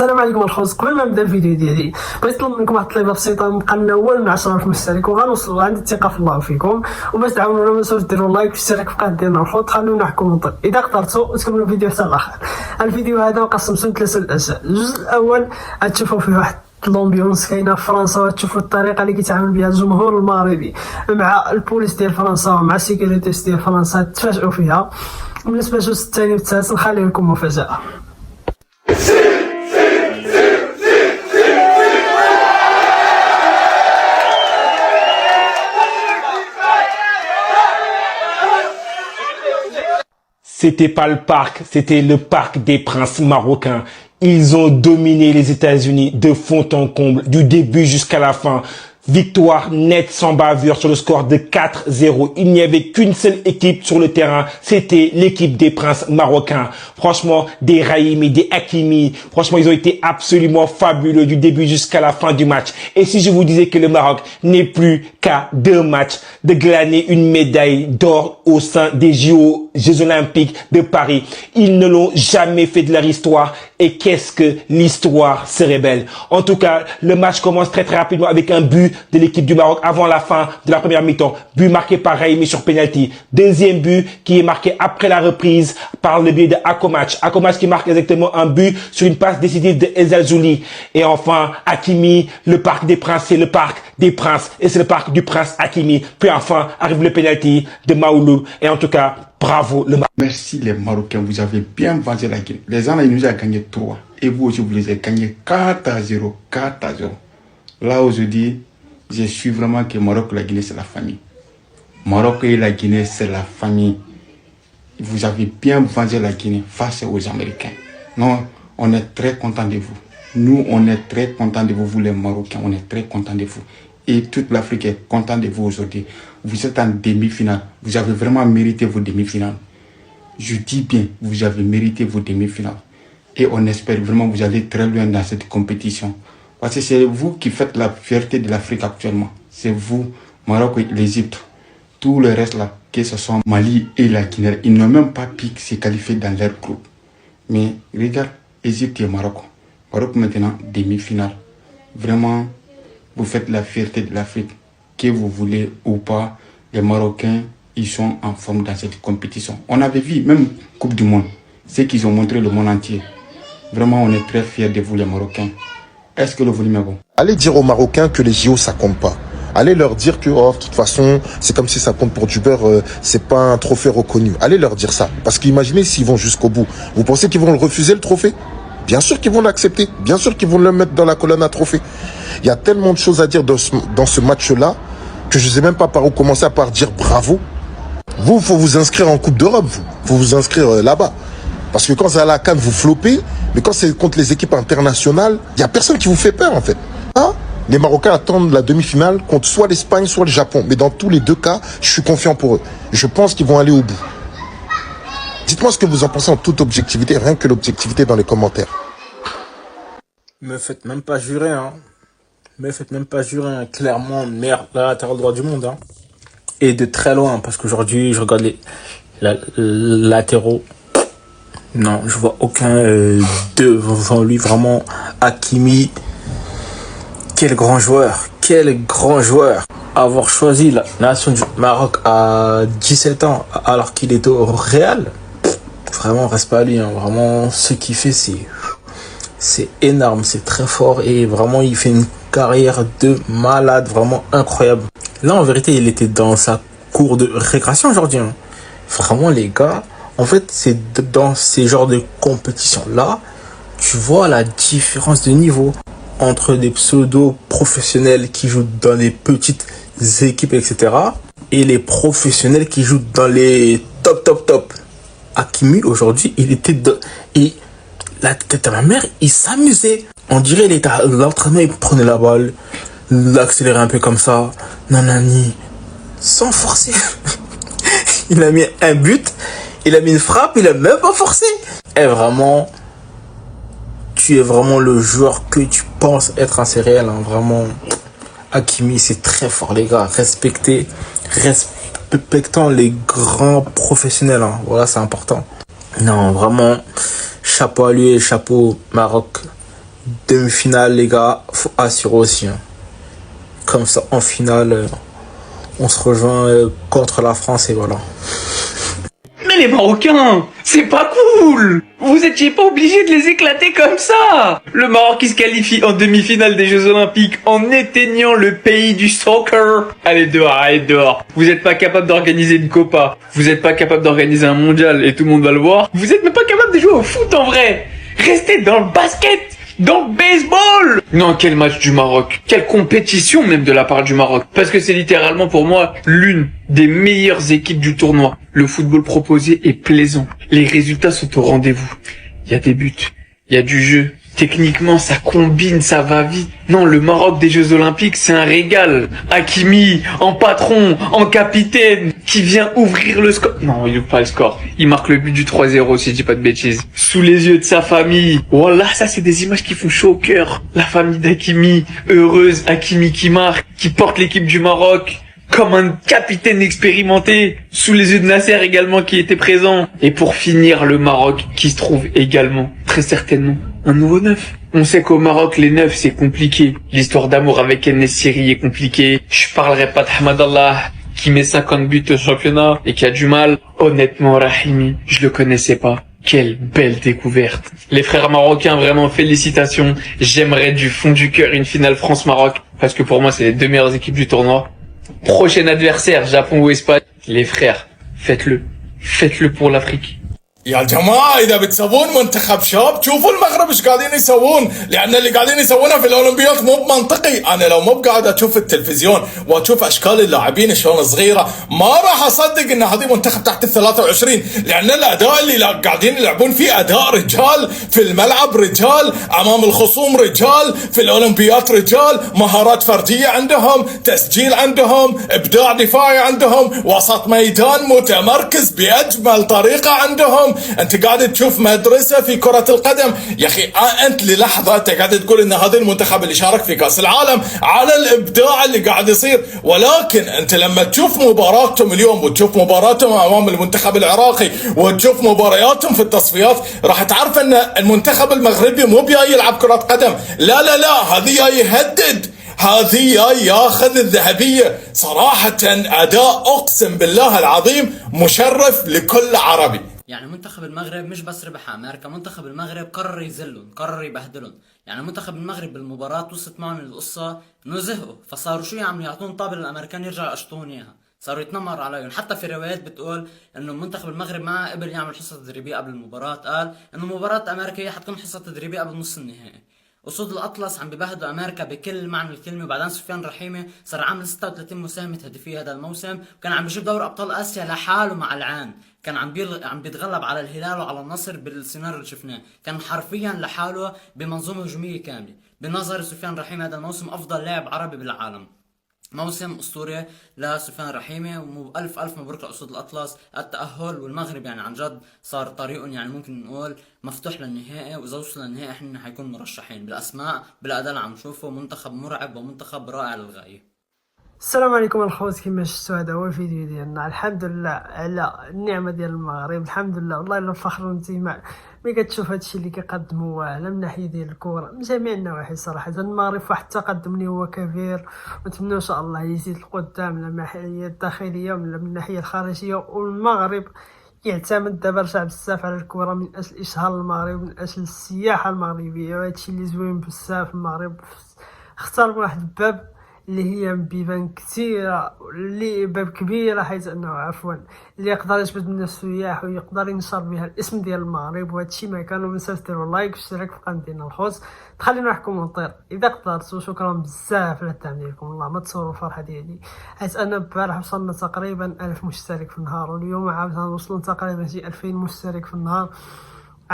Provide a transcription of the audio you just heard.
السلام عليكم الخوت. قبل ما نبدا الفيديو ديالي بغيت نطلب منكم واحد الطلبه بسيطه، نبقى لنا اول من 10 في المشترك وغنوصلوا، عندي الثقه في الله فيكم، وباش تعاونونا ما تنساوش ديروا لايك واشتراك في القناه ديالنا الخوت، خلونا كومونتير اذا اخترتوا وتكملوا الفيديو حتى الاخر. الفيديو هذا مقسم ثلاثه الاجزاء. الجزء الاول غتشوفوا فيه واحد لومبيونس كاينه في فرنسا، وتشوفوا الطريقه اللي كيتعامل بها الجمهور المغربي مع البوليس ديال فرنسا ومع السيكوريتيس ديال فرنسا، تفاجئوا فيها. بالنسبه للجزء الثاني والثالث نخلي لكم مفاجاه. C'était pas le parc, c'était le parc des princes marocains. Ils ont dominé les États-Unis de fond en comble, du début jusqu'à la fin. Victoire nette sans bavure sur le score de 4-0. Il n'y avait qu'une seule équipe sur le terrain, c'était l'équipe des princes marocains. Franchement, des Raimi, des Hakimi, franchement, ils ont été absolument fabuleux du début jusqu'à la fin du match. Et si je vous disais que le Maroc n'est plus qu'à 2 matchs de glaner une médaille d'or au sein des Jeux Olympiques de Paris, ils ne l'ont jamais fait de leur histoire. Et qu'est-ce que l'histoire serait belle. En tout cas, le match commence très rapidement avec un but de l'équipe du Maroc avant la fin de la première mi-temps. But marqué par Raimi sur penalty. Deuxième but qui est marqué après la reprise par le biais de Akomach. Akomach qui marque exactement un but sur une passe décisive de El Zalzouli. Et enfin, Hakimi, le parc des princes, c'est le parc des princes. Et c'est le parc du prince Hakimi. Puis enfin, arrive le penalty de Maouloud. Et en tout cas, bravo le Maroc. Merci les Marocains, vous avez bien vendu la Guinée. Les gens, ils nous ont gagné 3. Et vous aussi, vous les avez gagnés 4-0. 4-0. Là, aujourd'hui, je suis vraiment que Maroc et la Guinée, c'est la famille. Maroc et la Guinée, c'est la famille. Vous avez bien vendu la Guinée face aux Américains. Non, on est très contents de vous. Nous, on est très contents de vous, vous les Marocains. On est très contents de vous. Et toute l'Afrique est contente de vous aujourd'hui. Vous êtes en demi-finale. Vous avez vraiment mérité vos demi-finales. Je dis bien, vous avez mérité vos demi-finales. Et on espère vraiment que vous allez très loin dans cette compétition. Parce que c'est vous qui faites la fierté de l'Afrique actuellement. C'est vous, Maroc et l'Égypte. Tout le reste là, que ce soit Mali et la Guinée, ils n'ont même pas pu se qualifier dans leur groupe. Mais regarde, Égypte et Maroc. Maroc maintenant, demi-finale. Vraiment, vous faites la fierté de l'Afrique. Que vous voulez ou pas, les Marocains, ils sont en forme dans cette compétition. On avait vu, même Coupe du Monde, ce qu'ils ont montré le monde entier. Vraiment, on est très fiers de vous, les Marocains. Est-ce que le volume est bon? Allez dire aux Marocains que les JO, ça compte pas. Allez leur dire que, oh, de toute façon, c'est comme si ça compte pour du beurre, c'est pas un trophée reconnu. Allez leur dire ça. Parce qu'imaginez s'ils vont jusqu'au bout. Vous pensez qu'ils vont refuser le trophée? Bien sûr qu'ils vont l'accepter. Bien sûr qu'ils vont le mettre dans la colonne à trophée. Il y a tellement de choses à dire dans ce match-là que je ne sais même pas par où commencer à part dire bravo. Vous, il faut vous inscrire en Coupe d'Europe, vous. Il faut vous inscrire là-bas. Parce que quand c'est à la CAN, vous floppez. Mais quand c'est contre les équipes internationales, il n'y a personne qui vous fait peur, en fait. Hein? Les Marocains attendent la demi-finale contre soit l'Espagne, soit le Japon. Mais dans tous les deux cas, je suis confiant pour eux. Je pense qu'ils vont aller au bout. Dites-moi ce que vous en pensez en toute objectivité, rien que l'objectivité dans les commentaires. Me faites même pas jurer, hein. Me faites même pas jurer, hein. Clairement, meilleur latéral droit du monde, hein. Et de très loin, parce qu'aujourd'hui, je regarde les latéraux. Non, je vois aucun devant lui, vraiment. Hakimi, quel grand joueur, quel grand joueur. Avoir choisi la nation du Maroc à 17 ans, alors qu'il était au Real, vraiment, respect à lui, hein. Vraiment, ce qu'il fait, c'est énorme, c'est très fort, et vraiment, il fait une carrière de malade, vraiment incroyable. Là, en vérité, il était dans sa cour de récréation aujourd'hui, hein. Vraiment, les gars, en fait, c'est dans ces genres de compétitions-là, tu vois la différence de niveau entre des pseudo-professionnels qui jouent dans les petites équipes, etc., et les professionnels qui jouent dans les top. Hakimi, aujourd'hui, il était et la tête à ma mère, il s'amusait. On dirait il était à l'entraînement, il prenait la balle, l'accélérait un peu comme ça, nanani, sans forcer. Il a mis un but, il a mis une frappe, il a même pas forcé. Et vraiment, tu es vraiment le joueur que tu penses être un céréal, hein. Vraiment, Hakimi, c'est très fort, les gars. Respectons les grands professionnels, hein. Voilà, c'est important. Non, vraiment, chapeau à lui et chapeau Maroc. demi-finale, les gars, faut assurer aussi. Hein. Comme ça, en finale, on se rejoint contre la France et voilà. Mais les Marocains, c'est pas cool. Vous étiez pas obligés de les éclater comme ça. Le Maroc qui se qualifie en demi-finale des Jeux Olympiques en éteignant le pays du soccer. Allez dehors, allez dehors. Vous êtes pas capable d'organiser une Copa. Vous êtes pas capable d'organiser un mondial et tout le monde va le voir. Vous êtes même pas capable de jouer au foot en vrai. Restez dans le basket. Dans le baseball! Non, quel match du Maroc. Quelle compétition même de la part du Maroc. Parce que c'est littéralement pour moi l'une des meilleures équipes du tournoi. Le football proposé est plaisant. Les résultats sont au rendez-vous. Il y a des buts. Il y a du jeu. Techniquement, ça combine, ça va vite. Non, le Maroc des Jeux Olympiques, c'est un régal. Hakimi, en patron, en capitaine, qui vient ouvrir le score. Non, il ouvre pas le score. Il marque le but du 3-0, si je dis pas de bêtises. Sous les yeux de sa famille. Voilà, ça c'est des images qui font chaud au cœur. La famille d'Hakimi, heureuse, Hakimi qui marque, qui porte l'équipe du Maroc. Comme un capitaine expérimenté, sous les yeux de Nasser également qui était présent. Et pour finir, le Maroc qui se trouve également, très certainement, un nouveau neuf. On sait qu'au Maroc, les neufs, c'est compliqué. L'histoire d'amour avec En Nesyri est compliquée. Je parlerai pas de Hamadallah, qui met 50 buts au championnat et qui a du mal. Honnêtement, Rahimi, je le connaissais pas. Quelle belle découverte. Les frères marocains, vraiment félicitations. J'aimerais du fond du cœur une finale France-Maroc, parce que pour moi, c'est les deux meilleures équipes du tournoi. Prochain adversaire, Japon ou Espagne. Les frères, faites-le. Faites-le pour l'Afrique. يا جماعة إذا بتسوون منتخب شاب شوفوا المغرب إيش قاعدين يسوون، لأن اللي قاعدين يسوونه في الأولمبياد مو بمنطقي. أنا لو مو قاعد أشوف التلفزيون وأشوف أشكال اللاعبين شلون صغيرة ما راح أصدق إن هذه منتخب تحت ال23، لأن الأداء اللي قاعدين يلعبون فيه أداء رجال في الملعب، رجال أمام الخصوم، رجال في الأولمبياد، رجال مهارات فردية عندهم، تسجيل عندهم، إبداع دفاعي عندهم، وسط ميدان متمركز بأجمل طريقة عندهم. انت قاعد تشوف مدرسة في كرة القدم يا اخي. انت للحظة انت قاعد تقول ان هذا المنتخب اللي شارك في كأس العالم على الابداع اللي قاعد يصير، ولكن انت لما تشوف مباراتهم اليوم وتشوف مباراتهم امام المنتخب العراقي وتشوف مبارياتهم في التصفيات راح تعرف ان المنتخب المغربي مو بياي يلعب كرة قدم، لا لا لا، هذه جاي يهدد، هذه جاي ياخذ الذهبية. صراحة اداء اقسم بالله العظيم مشرف لكل عربي. يعني منتخب المغرب مش بس ربح امريكا، منتخب المغرب قرر يذلهم، قرر يبهدلهم. يعني منتخب المغرب بالمباراة وصلت معهم القصة انه زهقوا، فصاروا شو يعملوا؟ يعطون طابة للامريكان يرجعوا يقشطون اياها، صاروا يتنمروا عليهم. حتى في روايات بتقول انه منتخب المغرب ما قبل يعمل حصة تدريبية قبل المباراة، قال انه مباراة امريكا حتكون حصة تدريبية قبل نص النهائي. أسود الأطلس عم ببهدوا أمريكا بكل معنى الكلمة. وبعدين سفيان رحيمي صار عامل 36 مساهمة هدفية هذا الموسم، وكان عم بيجيب دوري أبطال آسيا لحاله مع العين. كان عم بيتغلب على الهلال وعلى النصر بالسيناريو اللي شفناه، كان حرفيا لحاله بمنظومة هجومية كاملة. بنظري سفيان رحيمي هذا الموسم أفضل لاعب عربي بالعالم. موسم أسطوري لسفيان رحيمي، وألف ألف مبروك لأسود الأطلس التأهل. والمغرب يعني عن جد صار طريقهم يعني ممكن نقول مفتوح للنهائي، وإذا وصل للنهائي إحنا حيكون مرشحين بالأسماء بالأداء اللي عم نشوفه. منتخب مرعب ومنتخب رائع للغاية. السلام عليكم الخوت، كيما شفتوا هذا هو الفيديو ديالنا. الحمد لله على النعمه ديال المغرب، الحمد لله والله الا الفخر والانتماء ملي كتشوف هادشي اللي كيقدموا على من ناحيه ديال الكره من جميع النواحي. صراحه المغرب واحد التقدم اللي هو كبير، ونتمنى ان شاء الله يزيد القدام من الناحيه الداخليه ومن الناحيه الخارجيه. والمغرب يعتمد دابا رجع بزاف على الكره من اجل اشهار المغرب، من اجل السياحه المغربيه، وهادشي اللي زوين بزاف. المغرب اختار واحد الباب اللي هي بيبان كثيرة، اللي باب كبيرة حيث انه عفوا اللي يقدر يجبد من السياح ويقدر ينشر بها الاسم ديال المغرب. وهادشي ما كانوا منساوش ديروا لايك واشتراك في القناة ديالنا الخوت، تخلينا واحد كومونتير اذا قدرتوا. شكرا بزاف على الدعم ديالكم، والله ما تصوروا الفرحة ديالي، حيت انا البارح وصلنا تقريبا 1000 مشترك في النهار، واليوم عاود نوصلوا تقريبا شي 2000 مشترك في النهار.